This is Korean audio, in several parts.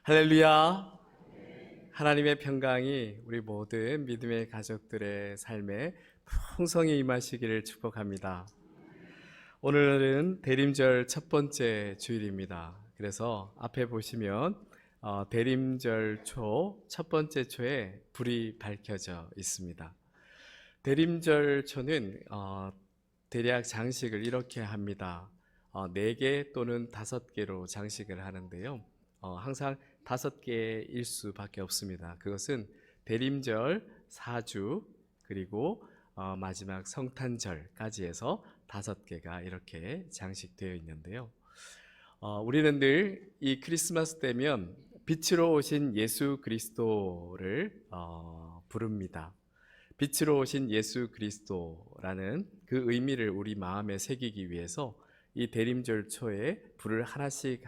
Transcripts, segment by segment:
할렐루야. 하나님의 평강이 우리 모든 믿음의 가족들의 삶에 풍성히 임하시기를 축복합니다. 오늘은 대림절 첫 번째 주일입니다. 그래서 앞에 보시면 대림절 초 첫 번째 초에 불이 밝혀져 있습니다. 대림절 초는 대략 장식을 이렇게 합니다. 4개 또는 5개로 장식을 하는데요. 항상 5개일 수밖에 없습니다. 그것은 대림절, 사주, 그리고 마지막 성탄절까지 해서 5개가 이렇게 장식되어 있는데요. 우리는 늘 이 크리스마스 때면 빛으로 오신 예수 그리스도를 부릅니다. 빛으로 오신 예수 그리스도라는 그 의미를 우리 마음에 새기기 위해서 이 대림절 초에 불을 하나씩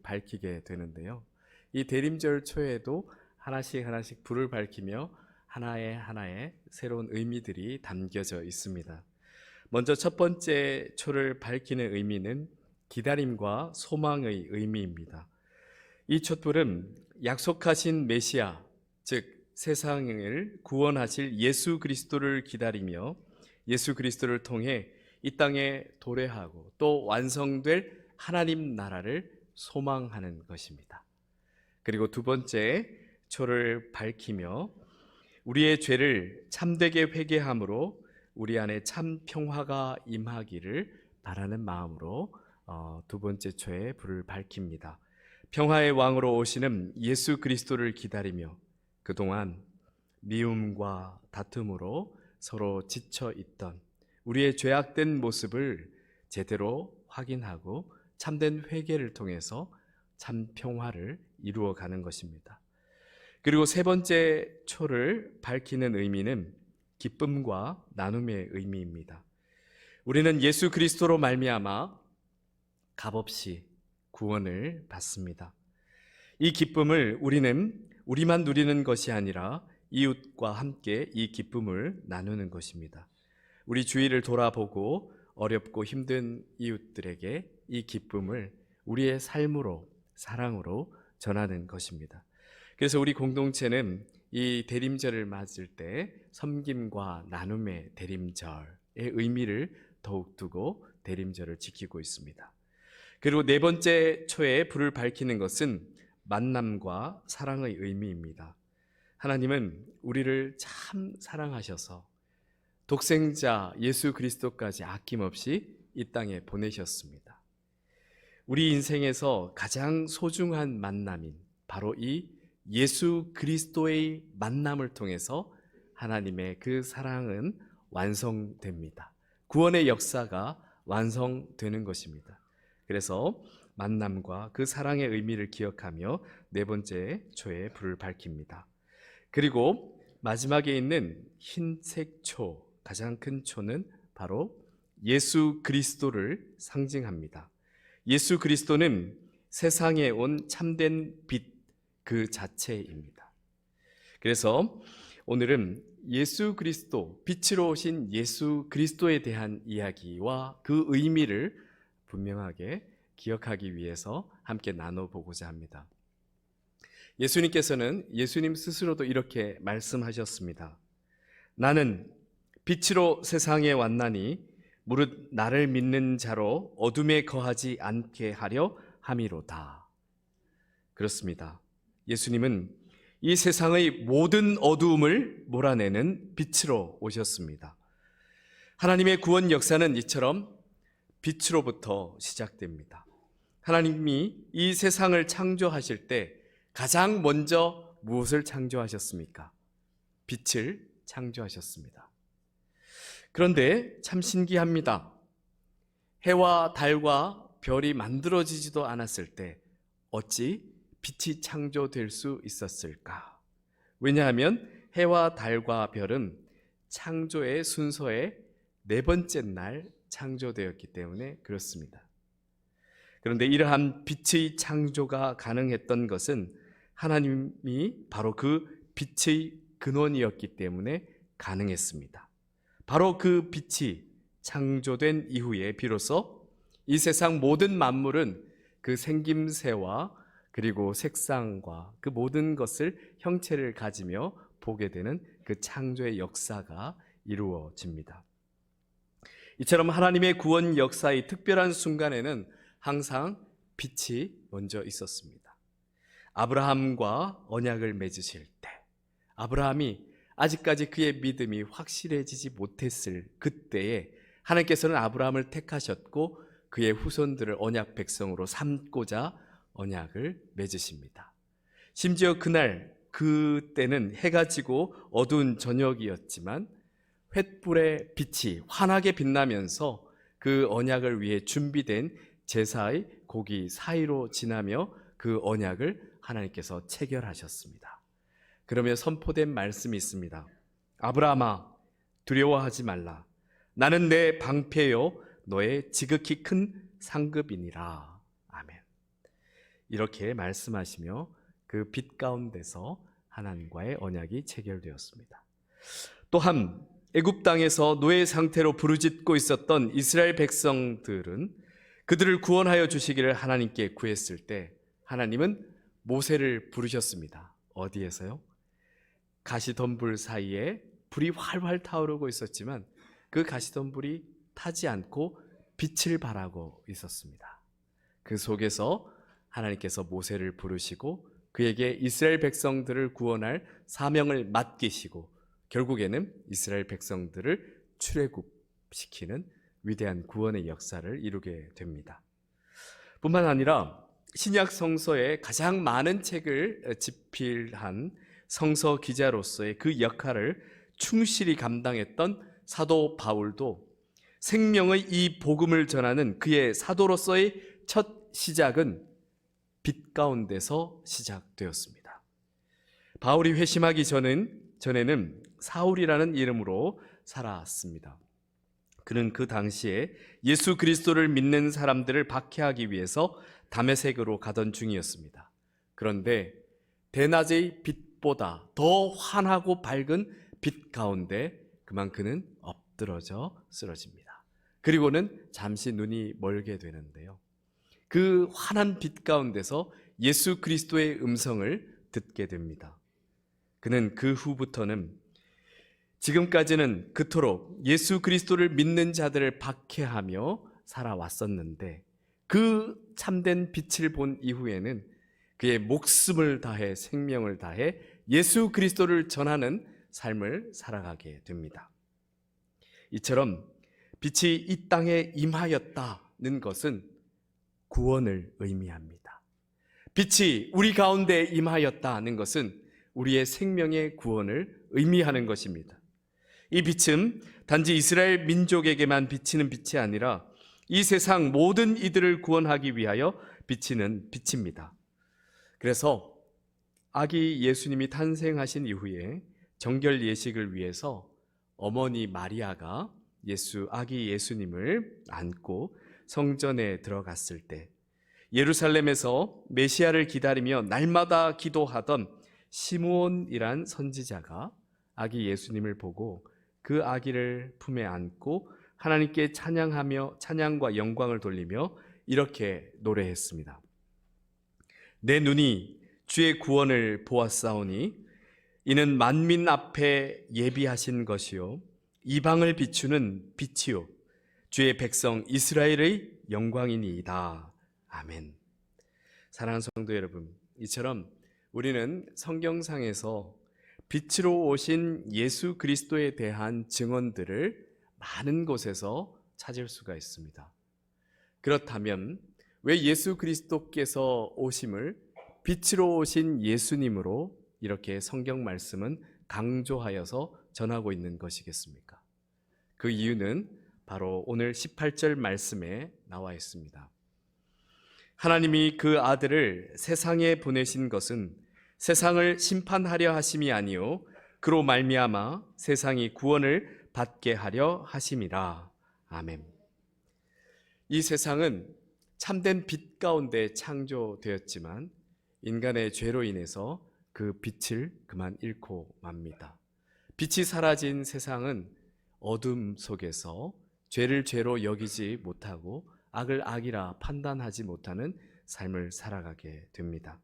밝히게 되는데요. 이 대림절 초에도 하나씩 불을 밝히며 하나의 새로운 의미들이 담겨져 있습니다. 먼저 첫 번째 초를 밝히는 의미는 기다림과 소망의 의미입니다. 이 촛불은 약속하신 메시아, 즉 세상을 구원하실 예수 그리스도를 기다리며 예수 그리스도를 통해 이 땅에 도래하고 또 완성될 하나님 나라를 소망하는 것입니다. 그리고 두 번째 초를 밝히며 우리의 죄를 참되게 회개함으로 우리 안에 참 평화가 임하기를 바라는 마음으로 두 번째 초에 불을 밝힙니다. 평화의 왕으로 오시는 예수 그리스도를 기다리며 그동안 미움과 다툼으로 서로 지쳐 있던 우리의 죄악된 모습을 제대로 확인하고 참된 회개를 통해서 참 평화를 이루어가는 것입니다. 그리고 세 번째 초를 밝히는 의미는 기쁨과 나눔의 의미입니다. 우리는 예수 그리스도로 말미암아 값없이 구원을 받습니다. 이 기쁨을 우리는 우리만 누리는 것이 아니라 이웃과 함께 이 기쁨을 나누는 것입니다. 우리 주위를 돌아보고 어렵고 힘든 이웃들에게 이 기쁨을 우리의 삶으로, 사랑으로 전하는 것입니다. 그래서 우리 공동체는 이 대림절을 맞을 때 섬김과 나눔의 대림절의 의미를 더욱 두고 대림절을 지키고 있습니다. 그리고 네 번째 초에 불을 밝히는 것은 만남과 사랑의 의미입니다. 하나님은 우리를 참 사랑하셔서 독생자 예수 그리스도까지 아낌없이 이 땅에 보내셨습니다. 우리 인생에서 가장 소중한 만남인 바로 이 예수 그리스도의 만남을 통해서 하나님의 그 사랑은 완성됩니다. 구원의 역사가 완성되는 것입니다. 그래서 만남과 그 사랑의 의미를 기억하며 네 번째 초에 불을 밝힙니다. 그리고 마지막에 있는 흰색 초, 가장 큰 초는 바로 예수 그리스도를 상징합니다. 예수 그리스도는 세상에 온 참된 빛 그 자체입니다. 그래서 오늘은 예수 그리스도, 빛으로 오신 예수 그리스도에 대한 이야기와 그 의미를 분명하게 기억하기 위해서 함께 나눠보고자 합니다. 예수님께서는 예수님 스스로도 이렇게 말씀하셨습니다. 나는 빛으로 세상에 왔나니 무릇 나를 믿는 자로 어둠에 거하지 않게 하려 함이로다. 그렇습니다. 예수님은 이 세상의 모든 어두움을 몰아내는 빛으로 오셨습니다. 하나님의 구원 역사는 이처럼 빛으로부터 시작됩니다. 하나님이 이 세상을 창조하실 때 가장 먼저 무엇을 창조하셨습니까? 빛을 창조하셨습니다. 그런데 참 신기합니다. 해와 달과 별이 만들어지지도 않았을 때 어찌 빛이 창조될 수 있었을까? 왜냐하면 해와 달과 별은 창조의 순서의 네 번째 날 창조되었기 때문에 그렇습니다. 그런데 이러한 빛의 창조가 가능했던 것은 하나님이 바로 그 빛의 근원이었기 때문에 가능했습니다. 바로 그 빛이 창조된 이후에 비로소 이 세상 모든 만물은 그 생김새와 그리고 색상과 그 모든 것을 형체를 가지며 보게 되는 그 창조의 역사가 이루어집니다. 이처럼 하나님의 구원 역사의 특별한 순간에는 항상 빛이 먼저 있었습니다. 아브라함과 언약을 맺으실 때, 아브라함이 아직까지 그의 믿음이 확실해지지 못했을 그때에 하나님께서는 아브라함을 택하셨고 그의 후손들을 언약 백성으로 삼고자 언약을 맺으십니다. 심지어 그때는 해가 지고 어두운 저녁이었지만 횃불의 빛이 환하게 빛나면서 그 언약을 위해 준비된 제사의 고기 사이로 지나며 그 언약을 하나님께서 체결하셨습니다. 그러며 선포된 말씀이 있습니다. 아브라함아, 두려워하지 말라. 나는 내 방패요 너의 지극히 큰 상급이니라. 아멘. 이렇게 말씀하시며 그 빛 가운데서 하나님과의 언약이 체결되었습니다. 또한 애굽 땅에서 노예 상태로 부르짖고 있었던 이스라엘 백성들은 그들을 구원하여 주시기를 하나님께 구했을 때 하나님은 모세를 부르셨습니다. 어디에서요? 가시덤불 사이에 불이 활활 타오르고 있었지만 그 가시덤불이 타지 않고 빛을 발하고 있었습니다. 그 속에서 하나님께서 모세를 부르시고 그에게 이스라엘 백성들을 구원할 사명을 맡기시고 결국에는 이스라엘 백성들을 출애굽시키는 위대한 구원의 역사를 이루게 됩니다. 뿐만 아니라 신약 성서에 가장 많은 책을 집필한 성서 기자로서의 그 역할을 충실히 감당했던 사도 바울도 생명의 이 복음을 전하는 그의 사도로서의 첫 시작은 빛 가운데서 시작되었습니다. 바울이 회심하기 전에는 사울이라는 이름으로 살았습니다. 그는 그 당시에 예수 그리스도를 믿는 사람들을 박해하기 위해서 다메섹으로 가던 중이었습니다. 그런데 대낮의 빛보다 더 환하고 밝은 빛 가운데 그만 그는 엎드러져 쓰러집니다. 그리고는 잠시 눈이 멀게 되는데요. 그 환한 빛 가운데서 예수 그리스도의 음성을 듣게 됩니다. 그는 그 후부터는 지금까지는 그토록 예수 그리스도를 믿는 자들을 박해하며 살아왔었는데 그 참된 빛을 본 이후에는 그의 목숨을 다해 생명을 다해 예수 그리스도를 전하는 삶을 살아가게 됩니다. 이처럼 빛이 이 땅에 임하였다는 것은 구원을 의미합니다. 빛이 우리 가운데 임하였다는 것은 우리의 생명의 구원을 의미하는 것입니다. 이 빛은 단지 이스라엘 민족에게만 비치는 빛이 아니라 이 세상 모든 이들을 구원하기 위하여 비치는 빛입니다. 그래서 아기 예수님이 탄생하신 이후에 정결 예식을 위해서 어머니 마리아가 아기 예수님을 안고 성전에 들어갔을 때 예루살렘에서 메시아를 기다리며 날마다 기도하던 시므온이란 선지자가 아기 예수님을 보고 그 아기를 품에 안고 하나님께 찬양과 영광을 돌리며 이렇게 노래했습니다. 내 눈이 주의 구원을 보았사오니 이는 만민 앞에 예비하신 것이요 이방을 비추는 빛이요 주의 백성 이스라엘의 영광이니이다. 아멘. 사랑하는 성도 여러분, 이처럼 우리는 성경상에서 빛으로 오신 예수 그리스도에 대한 증언들을 많은 곳에서 찾을 수가 있습니다. 그렇다면 왜 예수 그리스도께서 오심을 빛으로 오신 예수님으로 이렇게 성경 말씀은 강조하여서 전하고 있는 것이겠습니까? 그 이유는 바로 오늘 18절 말씀에 나와 있습니다. 하나님이 그 아들을 세상에 보내신 것은 세상을 심판하려 하심이 아니요 그로 말미암아 세상이 구원을 받게 하려 하심이라. 아멘. 이 세상은 참된 빛 가운데 창조되었지만 인간의 죄로 인해서 그 빛을 그만 잃고 맙니다. 빛이 사라진 세상은 어둠 속에서 죄를 죄로 여기지 못하고 악을 악이라 판단하지 못하는 삶을 살아가게 됩니다.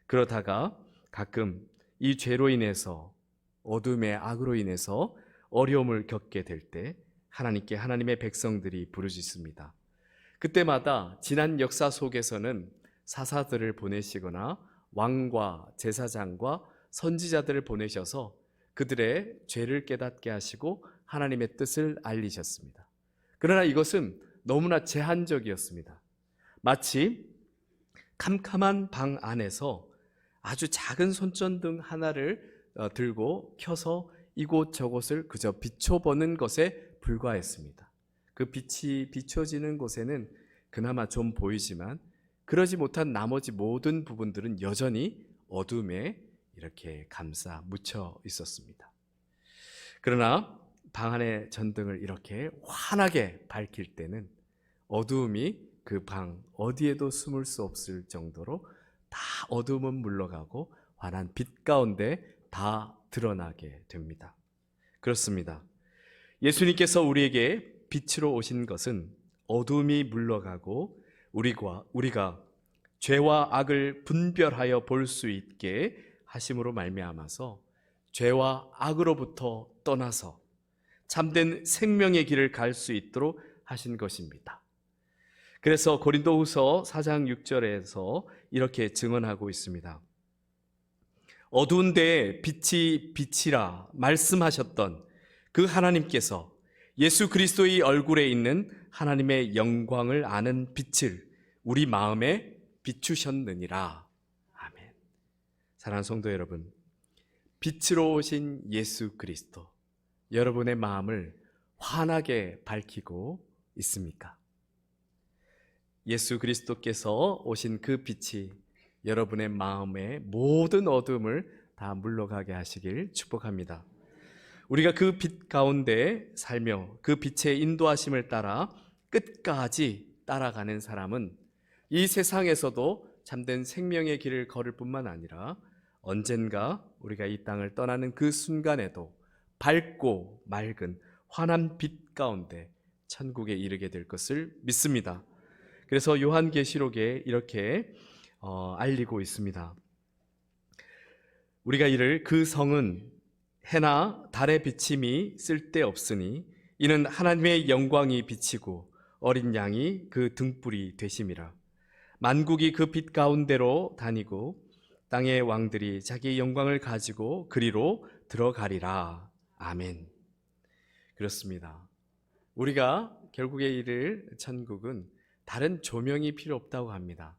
그러다가 가끔 이 죄로 인해서, 어둠의 악으로 인해서 어려움을 겪게 될 때 하나님께 하나님의 백성들이 부르짖습니다. 그때마다 지난 역사 속에서는 사사들을 보내시거나 왕과 제사장과 선지자들을 보내셔서 그들의 죄를 깨닫게 하시고 하나님의 뜻을 알리셨습니다. 그러나 이것은 너무나 제한적이었습니다. 마치 캄캄한 방 안에서 아주 작은 손전등 하나를 들고 켜서 이곳저곳을 그저 비춰보는 것에 불과했습니다. 그 빛이 비춰지는 곳에는 그나마 좀 보이지만 그러지 못한 나머지 모든 부분들은 여전히 어둠에 이렇게 감싸 묻혀 있었습니다. 그러나 방 안의 전등을 이렇게 환하게 밝힐 때는 어두움이 그 방 어디에도 숨을 수 없을 정도로 다 어두움은 물러가고 환한 빛 가운데 다 드러나게 됩니다. 그렇습니다. 예수님께서 우리에게 빛으로 오신 것은 어두움이 물러가고 우리가 죄와 악을 분별하여 볼 수 있게 하심으로 말미암아서 죄와 악으로부터 떠나서 참된 생명의 길을 갈 수 있도록 하신 것입니다. 그래서 고린도후서 4장 6절에서 이렇게 증언하고 있습니다. 어두운 데에 빛이 빛이라 말씀하셨던 그 하나님께서 예수 그리스도의 얼굴에 있는 하나님의 영광을 아는 빛을 우리 마음에 비추셨느니라. 아멘. 사랑하는 성도 여러분, 빛으로 오신 예수 그리스도, 여러분의 마음을 환하게 밝히고 있습니까? 예수 그리스도께서 오신 그 빛이 여러분의 마음의 모든 어둠을 다 물러가게 하시길 축복합니다. 우리가 그 빛 가운데 살며 그 빛의 인도하심을 따라 끝까지 따라가는 사람은 이 세상에서도 참된 생명의 길을 걸을 뿐만 아니라 언젠가 우리가 이 땅을 떠나는 그 순간에도 밝고 맑은 환한 빛 가운데 천국에 이르게 될 것을 믿습니다. 그래서 요한계시록에 이렇게 알리고 있습니다. 우리가 이를 그 성은 해나 달의 비침이 쓸데없으니 이는 하나님의 영광이 비치고 어린 양이 그 등불이 되심이라. 만국이 그 빛 가운데로 다니고 땅의 왕들이 자기의 영광을 가지고 그리로 들어가리라. 아멘. 그렇습니다. 우리가 결국에 이를 천국은 다른 조명이 필요 없다고 합니다.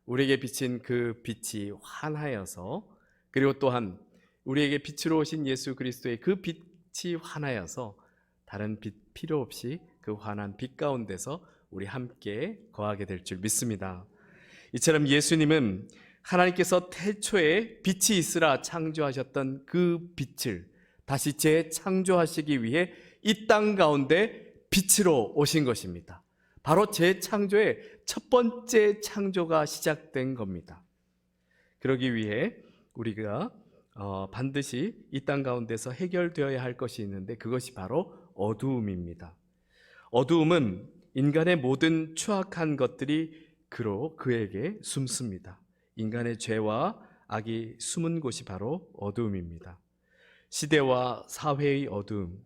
우리에게 비친 그 빛이 환하여서, 그리고 또한 우리에게 빛으로 오신 예수 그리스도의 그 빛이 환하여서 다른 빛 필요 없이 그 환한 빛 가운데서 우리 함께 거하게 될 줄 믿습니다. 이처럼 예수님은 하나님께서 태초에 빛이 있으라 창조하셨던 그 빛을 다시 재창조하시기 위해 이 땅 가운데 빛으로 오신 것입니다. 바로 재창조의 첫 번째 창조가 시작된 겁니다. 그러기 위해 우리가 반드시 이 땅 가운데서 해결되어야 할 것이 있는데 그것이 바로 어두움입니다. 어두움은 인간의 모든 추악한 것들이 그에게 숨습니다. 인간의 죄와 악이 숨은 곳이 바로 어두움입니다. 시대와 사회의 어두움,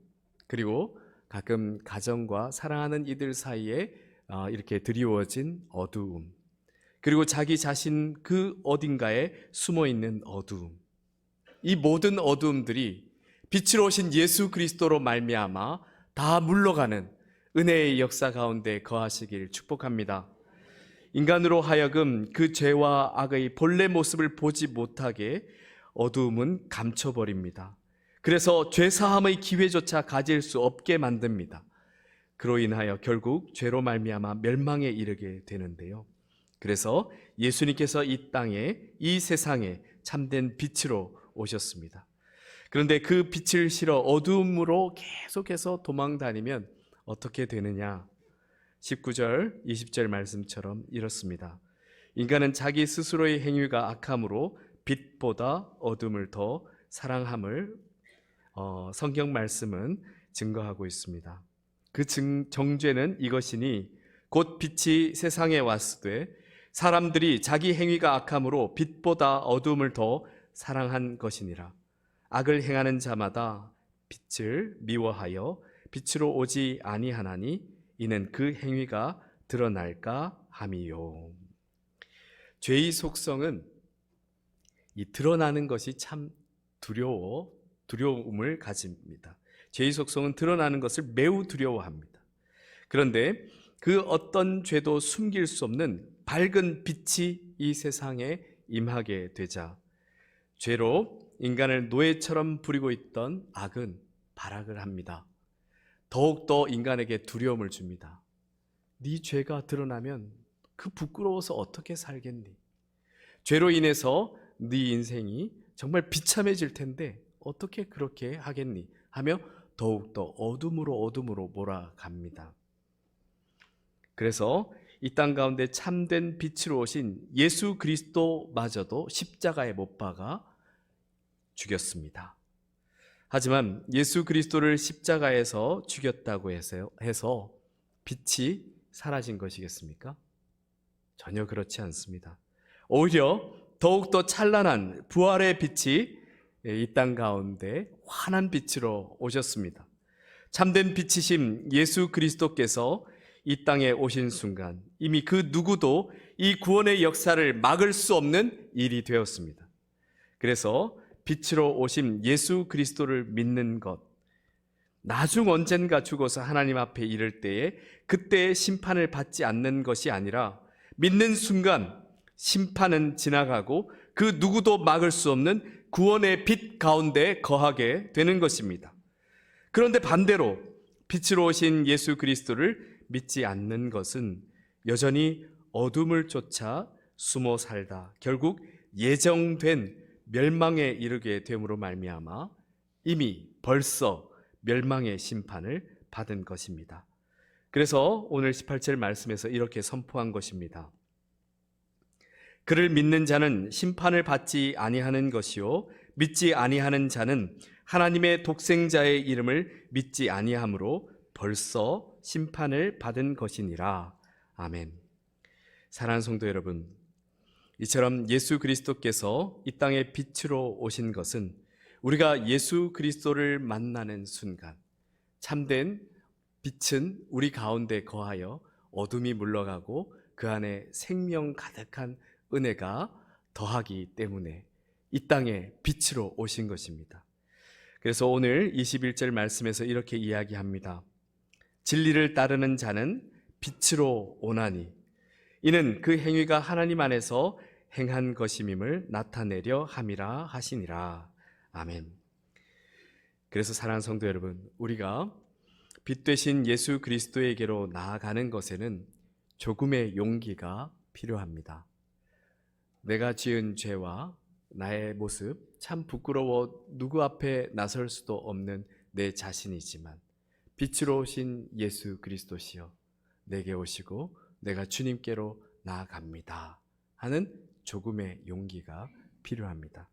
그리고 가끔 가정과 사랑하는 이들 사이에 이렇게 드리워진 어두움, 그리고 자기 자신 그 어딘가에 숨어있는 어두움, 이 모든 어두움들이 빛으로 오신 예수 그리스도로 말미암아 다 물러가는 은혜의 역사 가운데 거하시길 축복합니다. 인간으로 하여금 그 죄와 악의 본래 모습을 보지 못하게 어두움은 감춰버립니다. 그래서 죄사함의 기회조차 가질 수 없게 만듭니다. 그로 인하여 결국 죄로 말미암아 멸망에 이르게 되는데요. 그래서 예수님께서 이 땅에, 이 세상에 참된 빛으로 오셨습니다. 그런데 그 빛을 실어 어두움으로 계속해서 도망 다니면 어떻게 되느냐? 19절, 20절 말씀처럼 이렇습니다. 인간은 자기 스스로의 행위가 악함으로 빛보다 어둠을 더 사랑함을 성경 말씀은 증거하고 있습니다. 그 정죄는 이것이니 곧 빛이 세상에 왔으되 사람들이 자기 행위가 악함으로 빛보다 어둠을 더 사랑한 것이니라. 악을 행하는 자마다 빛을 미워하여 빛으로 오지 아니하나니 이는 그 행위가 드러날까 함이요. 죄의 속성은 이 드러나는 것이 참 두려움을 가집니다. 죄의 속성은 드러나는 것을 매우 두려워합니다. 그런데 그 어떤 죄도 숨길 수 없는 밝은 빛이 이 세상에 임하게 되자 죄로 인간을 노예처럼 부리고 있던 악은 발악을 합니다. 더욱더 인간에게 두려움을 줍니다. 네 죄가 드러나면 그 부끄러워서 어떻게 살겠니? 죄로 인해서 네 인생이 정말 비참해질 텐데 어떻게 그렇게 하겠니? 하며 더욱더 어둠으로 몰아갑니다. 그래서 이 땅 가운데 참된 빛으로 오신 예수 그리스도마저도 십자가에 못 박아 죽였습니다. 하지만 예수 그리스도를 십자가에서 죽였다고 해서 빛이 사라진 것이겠습니까? 전혀 그렇지 않습니다. 오히려 더욱더 찬란한 부활의 빛이 이 땅 가운데 환한 빛으로 오셨습니다. 참된 빛이신 예수 그리스도께서 이 땅에 오신 순간 이미 그 누구도 이 구원의 역사를 막을 수 없는 일이 되었습니다. 그래서 빛으로 오신 예수 그리스도를 믿는 것, 나중 언젠가 죽어서 하나님 앞에 이를 때에 그때의 심판을 받지 않는 것이 아니라 믿는 순간 심판은 지나가고 그 누구도 막을 수 없는 구원의 빛 가운데 거하게 되는 것입니다. 그런데 반대로 빛으로 오신 예수 그리스도를 믿지 않는 것은 여전히 어둠을 쫓아 숨어 살다 결국 예정된 멸망에 이르게 됨으로 말미암아 이미 벌써 멸망의 심판을 받은 것입니다. 그래서 오늘 18절 말씀에서 이렇게 선포한 것입니다. 그를 믿는 자는 심판을 받지 아니하는 것이요 믿지 아니하는 자는 하나님의 독생자의 이름을 믿지 아니하므로 벌써 심판을 받은 것이니라. 아멘. 사랑하는 성도 여러분, 이처럼 예수 그리스도께서 이 땅에 빛으로 오신 것은 우리가 예수 그리스도를 만나는 순간 참된 빛은 우리 가운데 거하여 어둠이 물러가고 그 안에 생명 가득한 은혜가 더하기 때문에 이 땅에 빛으로 오신 것입니다. 그래서 오늘 21절 말씀에서 이렇게 이야기합니다. 진리를 따르는 자는 빛으로 오나니 이는 그 행위가 하나님 안에서 행한 것임임을 나타내려 함이라 하시니라. 아멘. 그래서 사랑하는 성도 여러분, 우리가 빛 되신 예수 그리스도에게로 나아가는 것에는 조금의 용기가 필요합니다. 내가 지은 죄와 나의 모습 참 부끄러워 누구 앞에 나설 수도 없는 내 자신이지만 빛으로 오신 예수 그리스도시여 내게 오시고 내가 주님께로 나아갑니다 하는 조금의 용기가 필요합니다.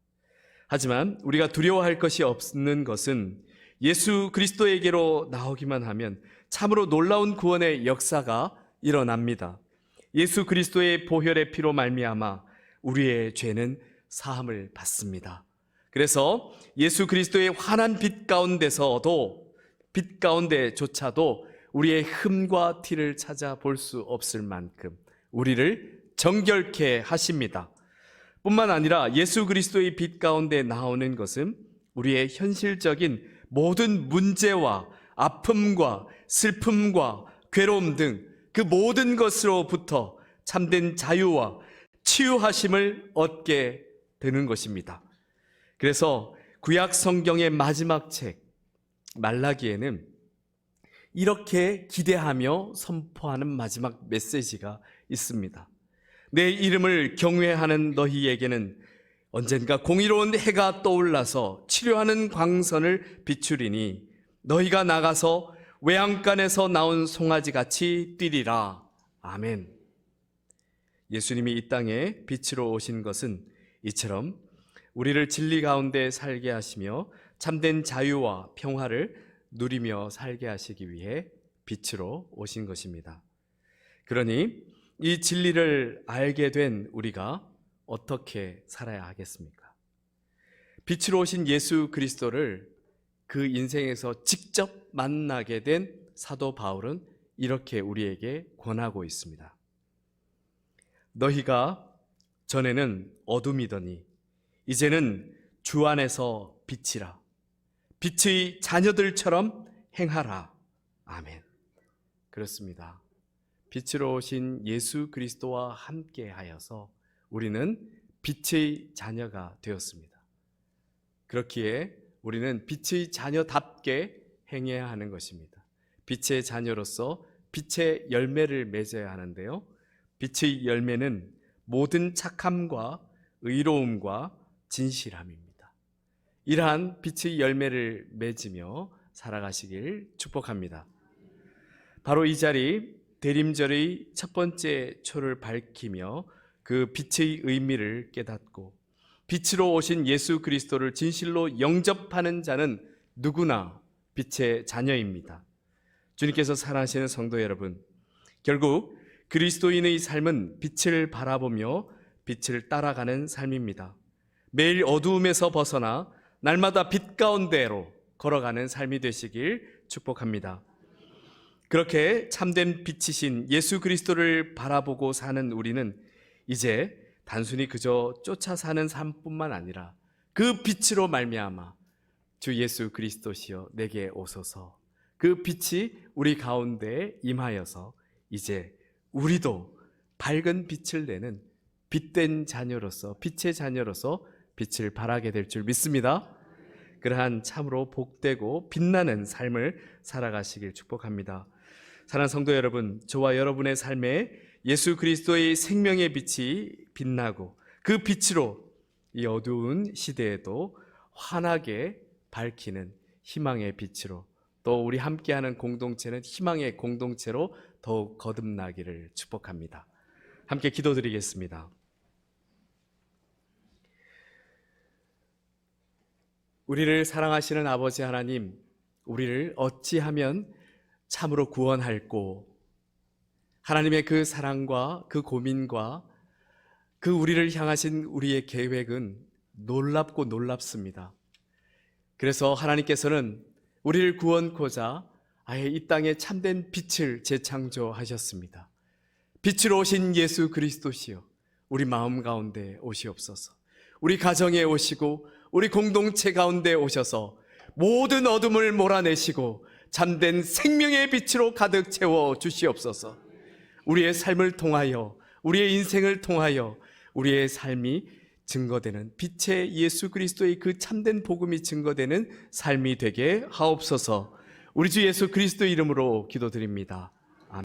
하지만 우리가 두려워할 것이 없는 것은 예수 그리스도에게로 나오기만 하면 참으로 놀라운 구원의 역사가 일어납니다. 예수 그리스도의 보혈의 피로 말미암아 우리의 죄는 사함을 받습니다. 그래서 예수 그리스도의 환한 빛 가운데조차도 우리의 흠과 티를 찾아볼 수 없을 만큼 우리를 정결케 하십니다. 뿐만 아니라 예수 그리스도의 빛 가운데 나오는 것은 우리의 현실적인 모든 문제와 아픔과 슬픔과 괴로움 등 그 모든 것으로부터 참된 자유와 치유하심을 얻게 되는 것입니다. 그래서 구약 성경의 마지막 책 말라기에는 이렇게 기대하며 선포하는 마지막 메시지가 있습니다. 내 이름을 경외하는 너희에게는 언젠가 공의로운 해가 떠올라서 치료하는 광선을 비추리니 너희가 나가서 외양간에서 나온 송아지같이 뛰리라. 아멘. 예수님이 이 땅에 빛으로 오신 것은 이처럼 우리를 진리 가운데 살게 하시며 참된 자유와 평화를 누리며 살게 하시기 위해 빛으로 오신 것입니다. 그러니 이 진리를 알게 된 우리가 어떻게 살아야 하겠습니까? 빛으로 오신 예수 그리스도를 그 인생에서 직접 만나게 된 사도 바울은 이렇게 우리에게 권하고 있습니다. 너희가 전에는 어둠이더니 이제는 주 안에서 빛이라. 빛의 자녀들처럼 행하라. 아멘. 그렇습니다. 빛으로 오신 예수 그리스도와 함께 하여서 우리는 빛의 자녀가 되었습니다. 그렇기에 우리는 빛의 자녀답게 행해야 하는 것입니다. 빛의 자녀로서 빛의 열매를 맺어야 하는데요, 빛의 열매는 모든 착함과 의로움과 진실함입니다. 이러한 빛의 열매를 맺으며 살아가시길 축복합니다. 바로 이 자리 대림절의 첫 번째 초를 밝히며 그 빛의 의미를 깨닫고 빛으로 오신 예수 그리스도를 진실로 영접하는 자는 누구나 빛의 자녀입니다. 주님께서 사랑하시는 성도 여러분, 결국 그리스도인의 삶은 빛을 바라보며 빛을 따라가는 삶입니다. 매일 어두움에서 벗어나 날마다 빛 가운데로 걸어가는 삶이 되시길 축복합니다. 그렇게 참된 빛이신 예수 그리스도를 바라보고 사는 우리는 이제 단순히 그저 쫓아 사는 삶뿐만 아니라 그 빛으로 말미암아 주 예수 그리스도시여 내게 오소서, 그 빛이 우리 가운데 임하여서 이제 우리도 밝은 빛을 내는 빛된 자녀로서, 빛의 자녀로서 빛을 발하게 될 줄 믿습니다. 그러한 참으로 복되고 빛나는 삶을 살아가시길 축복합니다. 사랑하는 성도 여러분, 저와 여러분의 삶에 예수 그리스도의 생명의 빛이 빛나고 그 빛으로 이 어두운 시대에도 환하게 밝히는 희망의 빛으로, 또 우리 함께하는 공동체는 희망의 공동체로 더욱 거듭나기를 축복합니다. 함께 기도드리겠습니다. 우리를 사랑하시는 아버지 하나님, 우리를 어찌하면 참으로 구원할꼬, 하나님의 그 사랑과 그 고민과 그 우리를 향하신 우리의 계획은 놀랍고 놀랍습니다. 그래서 하나님께서는 우리를 구원코자 아예 이 땅에 참된 빛을 재창조하셨습니다. 빛으로 오신 예수 그리스도시여, 우리 마음 가운데 오시옵소서. 우리 가정에 오시고 우리 공동체 가운데 오셔서 모든 어둠을 몰아내시고 참된 생명의 빛으로 가득 채워 주시옵소서. 우리의 삶을 통하여, 우리의 인생을 통하여 우리의 삶이 증거되는 빛의 예수 그리스도의 그 참된 복음이 증거되는 삶이 되게 하옵소서. 우리 주 예수 그리스도 이름으로 기도드립니다.